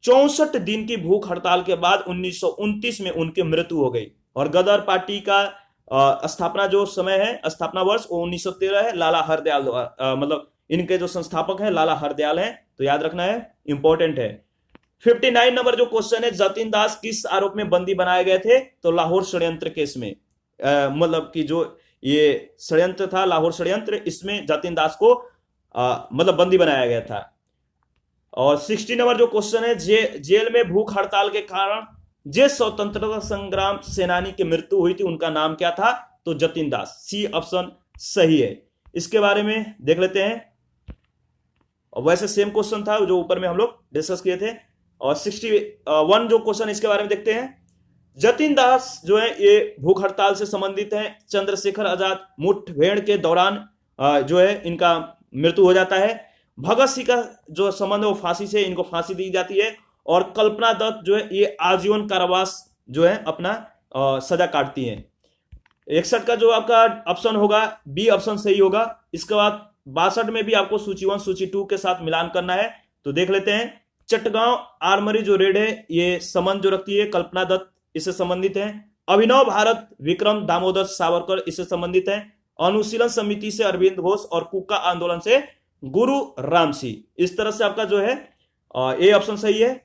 64 दिन की भूख हड़ताल के बाद 1929 में उनकी मृत्यु हो गई। और गदर पार्टी का स्थापना जो समय है, स्थापना वर्ष वो 1913 है। लाला हरदयाल मतलब इनके जो संस्थापक हैं लाला हरदयाल हैं, तो याद रखना है, इंपॉर्टेंट है। 59 नंबर जो क्वेश्चन है, जतिन दास किस आरोप में बंदी बनाए गए थे? तो लाहौर षड्यंत्र केस में, मतलब कि जो ये षड्यंत्र था लाहौर षड्यंत्र, इसमें जतिन दास को मतलब बंदी बनाया गया था। और 60 नंबर जो क्वेश्चन है, जेल में भूख हड़ताल के कारण जिस स्वतंत्रता संग्राम सेनानी की मृत्यु हुई थी उनका नाम क्या था? तो जतिन दास। सी ऑप्शन सही है। इसके बारे में देख लेते हैं। और वैसे सेम क्वेश्चन था जो ऊपर में हम लोग डिस्कस किए थे। और 61 जो क्वेश्चन इसके बारे में देखते हैं। जतिन दास जो है ये भूख हड़ताल से संबंधित है। चंद्रशेखर आजाद मुठभेड़ के दौरान जो है इनका मृत्यु हो जाता है। भगत सिंह का जो संबंध है वो फांसी से, इनको फांसी दी जाती है। और कल्पना दत्त जो है ये आजीवन कारावास जो है अपना सजा काटती हैं। 61 का जो आपका ऑप्शन होगा बी ऑप्शन सही होगा। इसके बाद 62 में भी आपको सूची 1 सूची 2 के साथ मिलान करना है, तो देख लेते हैं। चटगांव आर्मरी जो रेड है ये संबंध जो रखती है कल्पना दत्त, इससे संबंधित है। अभिनव भारत विक्रम दामोदर सावरकर, इससे संबंधित है। अनुशीलन समिति से अरविंद घोष और कुका आंदोलन से गुरु राम सिंह। इस तरह से आपका जो है ए ऑप्शन सही है।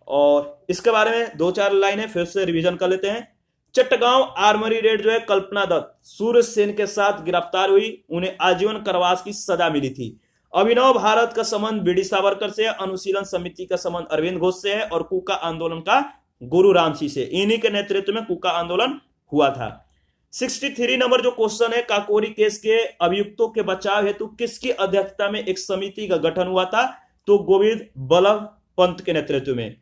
और इसके बारे में 2-4 लाइनें फिर से रिवीजन कर लेते हैं। चट्टगांव आर्मरी रेड जो है कल्पना दत्त सूर्य सेन के साथ गिरफ्तार हुई, उन्हें आजीवन कारावास की सजा मिली थी। अभिनव भारत का संबंध बीडी सावरकर से, अनुशीलन समिति का संबंध अरविंद घोष से है और कुका आंदोलन का गुरु राम सिंह से। इन्हीं के नेतृत्व में कुका आंदोलन हुआ था। 63 नंबर जो क्वेश्चन है, काकोरी केस के अभियुक्तों के बचाव हेतु किसकी अध्यक्षता में एक समिति का गठन हुआ था? तो गोविंद बल्लभ पंत के नेतृत्व में।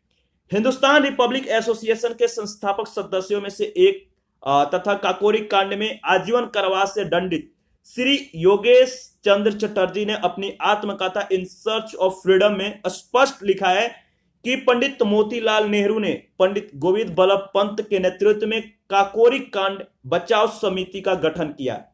हिंदुस्तान रिपब्लिक एसोसिएशन के संस्थापक सदस्यों में से एक तथा काकोरी कांड में आजीवन कारावास से दंडित श्री योगेश चंद्र चटर्जी ने अपनी आत्मकथा इन सर्च ऑफ फ्रीडम में स्पष्ट लिखा है कि पंडित मोतीलाल नेहरू ने पंडित गोविंद बल्लभ पंत के नेतृत्व में काकोरी कांड बचाव समिति का गठन किया।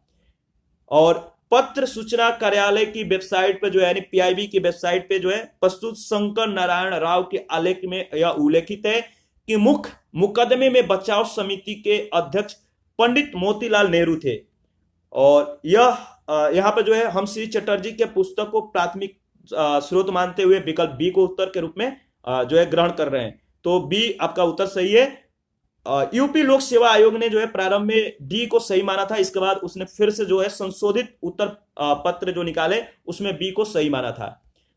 और पत्र सूचना कार्यालय की वेबसाइट पे जो है यानी पीआईबी की वेबसाइट पे जो है प्रस्तुत शंकर नारायण राव के आलेख में यह उल्लेखित है कि मुख्य मुकदमे में बचाव समिति के अध्यक्ष पंडित मोतीलाल नेहरू थे। और यह यहाँ पे जो है हम श्री चटर्जी के पुस्तक को प्राथमिक स्रोत मानते हुए विकल्प बी को उत्तर के रूप में जो है ग्रहण कर रहे हैं, तो बी आपका उत्तर सही है। यूपी लोक सेवा आयोग ने जो है प्रारंभ में डी को सही माना था, इसके बाद उसने फिर से जो है संशोधित उत्तर पत्र जो निकाले उसमें बी को सही माना था,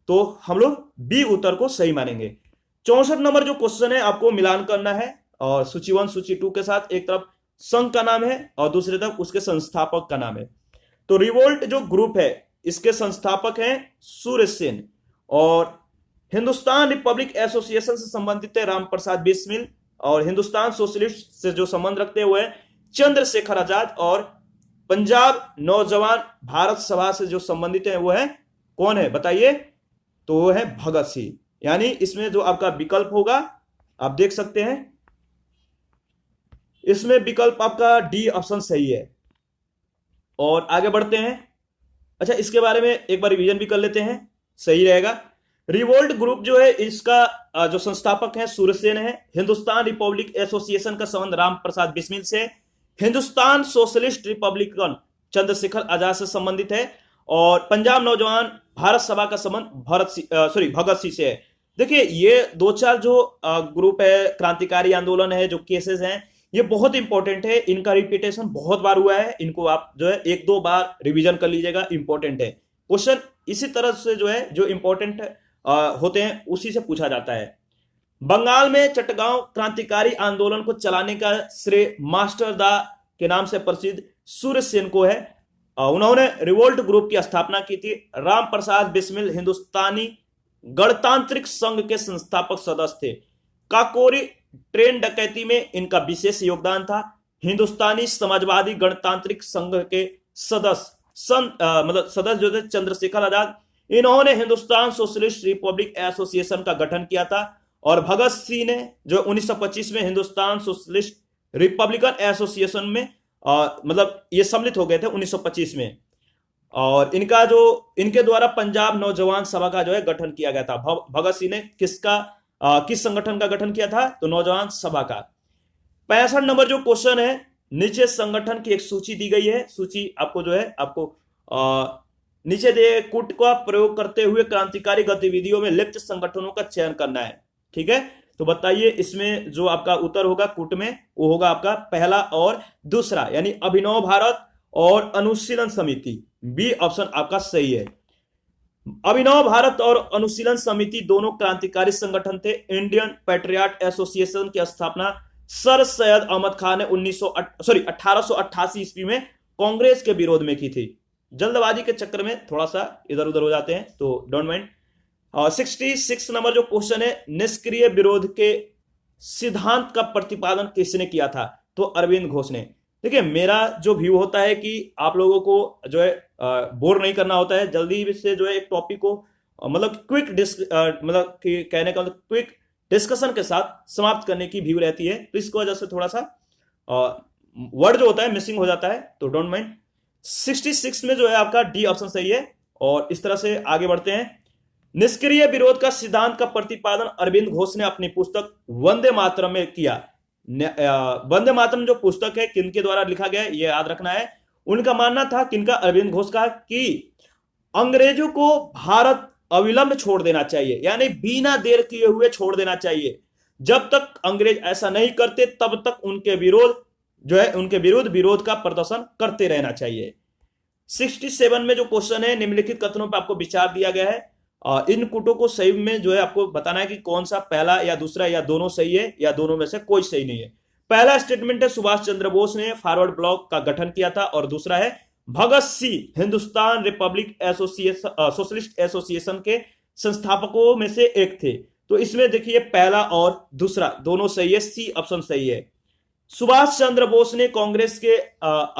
तो हम लोग बी उत्तर को सही मानेंगे। 64 नंबर जो क्वेश्चन है आपको मिलान करना है और सूची 1 सूची 2 के साथ एक तरफ संघ का नाम है और दूसरी तरफ उसके संस्थापक का नाम है। तो रिवोल्ट जो ग्रुप है इसके संस्थापक हैं सूर्य सेन और हिंदुस्तान रिपब्लिक एसोसिएशन से संबंधित है राम प्रसाद बिस्मिल और हिंदुस्तान सोशलिस्ट से जो संबंध रखते हुए चंद्रशेखर आजाद और पंजाब नौजवान भारत सभा से जो संबंधित है वो है कौन है बताइए? तो वो है भगत सिंह। यानी इसमें जो आपका विकल्प होगा आप देख सकते हैं, इसमें विकल्प आपका डी ऑप्शन सही है। और आगे बढ़ते हैं। अच्छा, इसके बारे में एक बार रिवीजन भी कर लेते हैं, सही रहेगा। रिवोल्ट ग्रुप जो है इसका जो संस्थापक है सूर्यसेन है। हिंदुस्तान रिपब्लिक एसोसिएशन का संबंध राम प्रसाद बिस्मिल से। हिंदुस्तान सोशलिस्ट रिपब्लिकन चंद्रशेखर आजाद से संबंधित है और पंजाब नौजवान भारत सभा का संबंध भगत सिंह से है। देखिए ये 2-4 जो ग्रुप है, क्रांतिकारी आंदोलन है, जो केसेस हैं, ये बहुत इंपॉर्टेंट है। इनका रिपीटेशन बहुत बार हुआ है, इनको आप जो है 1-2 बार रिवीजन कर लीजिएगा, इंपॉर्टेंट है। क्वेश्चन इसी तरह से जो है जो इंपॉर्टेंट होते हैं उसी से पूछा जाता है। बंगाल में चटगांव क्रांतिकारी आंदोलन को चलाने का श्रेय मास्टर दा के नाम से प्रसिद्ध सूर्य सेन को है। उन्होंने रिवोल्ट ग्रुप की स्थापना की थी। राम प्रसाद बिस्मिल हिंदुस्तानी गणतांत्रिक संघ के संस्थापक सदस्य थे। काकोरी ट्रेन डकैती में इनका विशेष योगदान था। हिंदुस्तानी समाजवादी गणतांत्रिक संघ के सदस्य जो थे चंद्रशेखर आजाद, इन्होंने हिंदुस्तान सोशलिस्ट रिपब्लिक एसोसिएशन का गठन किया था। और भगत सिंह ने जो 1925 में हिंदुस्तान सोशलिस्ट रिपब्लिकन एसोसिएशन में ये सम्मिलित हो गए थे 1925 में। और इनके द्वारा पंजाब नौजवान सभा का जो है गठन किया गया था। भगत सिंह ने किसका किस संगठन का गठन किया था? तो नौजवान सभा का। 65 नंबर जो क्वेश्चन है, नीचे संगठन की एक सूची दी गई है। सूची आपको जो है आपको नीचे दिए कूट का प्रयोग करते हुए क्रांतिकारी गतिविधियों में लिप्त संगठनों का चयन करना है। ठीक है, तो बताइए इसमें जो आपका उत्तर होगा कूट में, वो होगा आपका पहला और दूसरा, यानी अभिनव भारत और अनुशीलन समिति। बी ऑप्शन आपका सही है। अभिनव भारत और अनुशीलन समिति दोनों क्रांतिकारी संगठन थे। इंडियन पैट्रियट एसोसिएशन की स्थापना सर सैयद अहमद खान ने 1888 ईस्वी में कांग्रेस के विरोध में की थी। जल्दबाजी के चक्कर में थोड़ा सा इधर उधर हो जाते हैं, तो डोंट माइंड। 66 नंबर जो क्वेश्चन है, निष्क्रिय विरोध के सिद्धांत का प्रतिपादन किसने किया था? तो अरविंद घोष ने। देखिए, मेरा जो व्यू होता है कि आप लोगों को जो है बोर नहीं करना होता है, जल्दी से जो है एक टॉपिक को मतलब कहने का मतलब क्विक डिस्कशन के साथ समाप्त करने की व्यू रहती है, तो इसकी वजह से थोड़ा सा वर्ड जो होता है मिसिंग हो जाता है, तो डोंट माइंड। 66 में जो है आपका डी ऑप्शन सही है। और इस तरह से आगे बढ़ते हैं। निष्क्रिय विरोध का सिद्धांत का प्रतिपादन अरविंद घोष ने अपनी पुस्तक वंदे मातरम में किया। वंदे मातरम जो पुस्तक है किनके द्वारा लिखा गया है, ये याद रखना है। उनका मानना था, किनका? अरविंद घोष का, कि अंग्रेजों को भारत अविलंब छोड़ देना चाहिए, यानी बिना देर किए हुए छोड़ देना चाहिए। जब तक अंग्रेज ऐसा नहीं करते तब तक उनके विरुद्ध विरोध का प्रदर्शन करते रहना चाहिए। 67 में जो क्वेश्चन है, निम्नलिखित कथनों पर आपको विचार दिया गया है। इन कूटों को सही में जो है आपको बताना है कि कौन सा पहला या दूसरा या दोनों सही है या दोनों में से कोई सही नहीं है। पहला स्टेटमेंट है, सुभाष चंद्र बोस ने फॉरवर्ड ब्लॉक का गठन किया था। और दूसरा है, Bhagat Singh Hindustan republic socialist association के संस्थापकों में से एक थे। तो इसमें देखिए पहला और दूसरा दोनों सही है, सी ऑप्शन सही है। सुभाष चंद्र बोस ने कांग्रेस के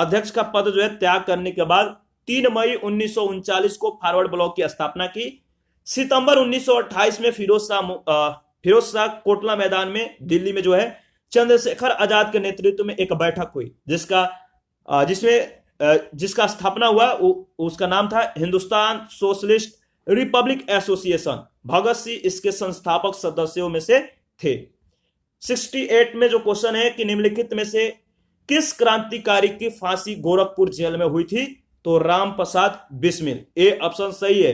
अध्यक्ष का पद जो है त्याग करने के बाद 3 मई 1939 को फॉरवर्ड ब्लॉक की स्थापना की। सितंबर 1928 में फिरोज शाह कोटला मैदान में दिल्ली में जो है चंद्रशेखर आजाद के नेतृत्व में एक बैठक हुई, जिसका स्थापना हुआ, उसका नाम था Hindustan socialist Republic association. Bhagat Singh इसके संस्थापक सदस्यों में से थे। 68 में जो क्वेश्चन है कि निम्नलिखित में से किस क्रांतिकारी की फांसी गोरखपुर जेल में हुई थी? तो राम प्रसाद बिस्मिल, ए ऑप्शन सही है।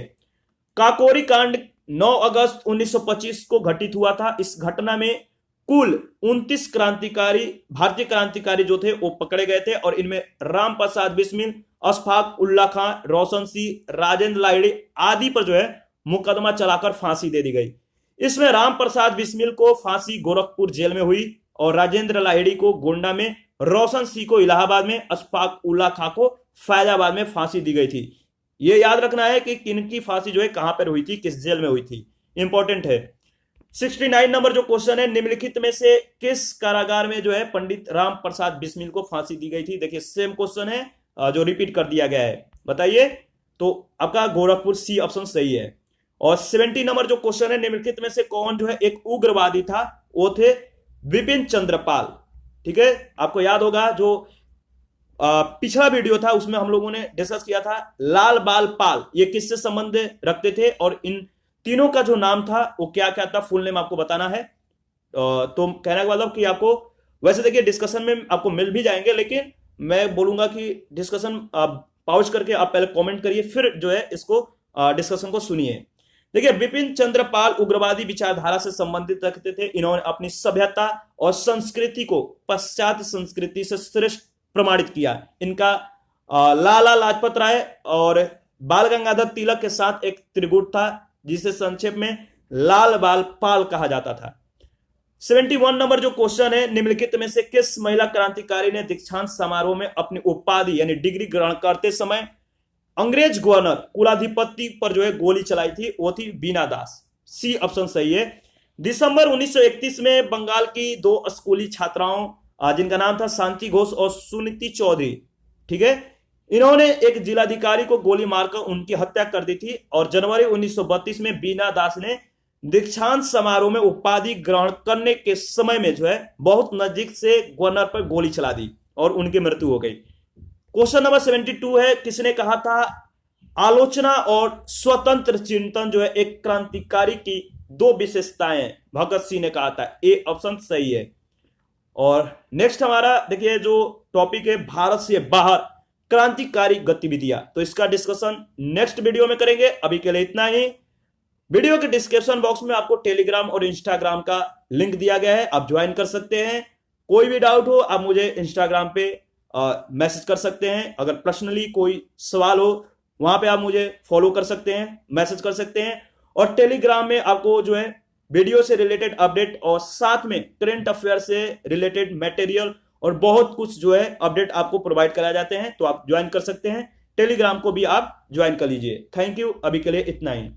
काकोरी कांड 9 अगस्त 1925 को घटित हुआ था। इस घटना में कुल 29 भारतीय क्रांतिकारी जो थे वो पकड़े गए थे, और इनमें राम प्रसाद बिस्मिल, अशफाक उल्ला खां, रोशन सिंह, राजेंद्र लाहिड़ी आदि पर जो है मुकदमा चलाकर फांसी दे दी गई। इसमें राम प्रसाद बिस्मिल को फांसी गोरखपुर जेल में हुई और राजेंद्र लाहिड़ी को गोंडा में, रोशन सिंह को इलाहाबाद में, अशफाक उल्ला खां को फैजाबाद में फांसी दी गई थी। ये याद रखना है कि किनकी फांसी जो है कहां पर हुई थी, किस जेल में हुई थी, इंपॉर्टेंट है। 69 नंबर जो क्वेश्चन है, निम्नलिखित में से किस कारागार में जो है पंडित राम प्रसाद बिस्मिल को फांसी दी गई थी? देखिए सेम क्वेश्चन है जो रिपीट कर दिया गया है, बताइए। तो आपका गोरखपुर, सी ऑप्शन सही है। और 70 नंबर जो क्वेश्चन है, निम्नलिखित में से कौन जो है एक उग्रवादी था? वो थे विपिन चंद्र पाल। ठीक है, आपको याद होगा जो पिछला वीडियो था उसमें हम लोगों ने डिस्कस किया था, लाल बाल पाल ये किससे संबंध रखते थे और इन तीनों का जो नाम था वो क्या क्या था, फुल नेम आपको बताना है। तो कहने का मतलब कि आपको वैसे देखिए डिस्कशन में आपको मिल भी जाएंगे, लेकिन मैं बोलूंगा कि डिस्कशन पॉज करके आप पहले कमेंट करिए, फिर जो है इसको डिस्कशन को सुनिए। देखिए विपिन चंद्र पाल उग्रवादी विचारधारा से संबंधित रखते थे। इन्होंने अपनी सभ्यता और संस्कृति को पाश्चात्य संस्कृति से श्रेष्ठ प्रमाणित किया। इनका लाला लाजपत राय और बाल गंगाधर तिलक के साथ एक त्रिगुट था, जिसे संक्षेप में लाल बाल पाल कहा जाता था। 71 नंबर जो क्वेश्चन है, निम्नलिखित में से किस महिला क्रांतिकारी ने दीक्षांत समारोह में अपनी उपाधि यानी डिग्री ग्रहण करते समय अंग्रेज गवर्नर कुलाधिपति पर जो है गोली चलाई थी? वो थी बीना दास, सी ऑप्शन सही है। दिसंबर 1931 में बंगाल की 2 स्कूली छात्राओं जिनका नाम था शांति घोष और सुनीति चौधरी, ठीक है, इन्होंने एक जिलाधिकारी को गोली मारकर उनकी हत्या कर दी थी। और जनवरी 1932 में बीना दास ने दीक्षांत समारोह में उपाधि ग्रहण करने के समय में जो है बहुत नजदीक से गवर्नर पर गोली चला दी और उनकी मृत्यु हो गई। क्वेश्चन नंबर 72 है, किसने कहा था आलोचना और स्वतंत्र चिंतन जो है एक क्रांतिकारी की दो विशेषताएं भगत सिंह ने कहा था। ए ऑप्शन सही है। और नेक्स्ट हमारा देखिए जो टॉपिक है भारत से बाहर क्रांतिकारी गतिविधियां, तो इसका डिस्कशन नेक्स्ट वीडियो में करेंगे। अभी के लिए इतना ही। वीडियो के डिस्क्रिप्शन बॉक्स में आपको टेलीग्राम और इंस्टाग्राम का लिंक दिया गया है, आप ज्वाइन कर सकते हैं। कोई भी डाउट हो आप मुझे इंस्टाग्राम पे मैसेज कर सकते हैं। अगर पर्सनली कोई सवाल हो वहां पे आप मुझे फॉलो कर सकते हैं, मैसेज कर सकते हैं। और टेलीग्राम में आपको जो है वीडियो से रिलेटेड अपडेट और साथ में करंट अफेयर से रिलेटेड मटेरियल और बहुत कुछ जो है अपडेट आपको प्रोवाइड कराए जाते हैं, तो आप ज्वाइन कर सकते हैं। टेलीग्राम को भी आप ज्वाइन कर लीजिए। Thank you. अभी के लिए इतना ही।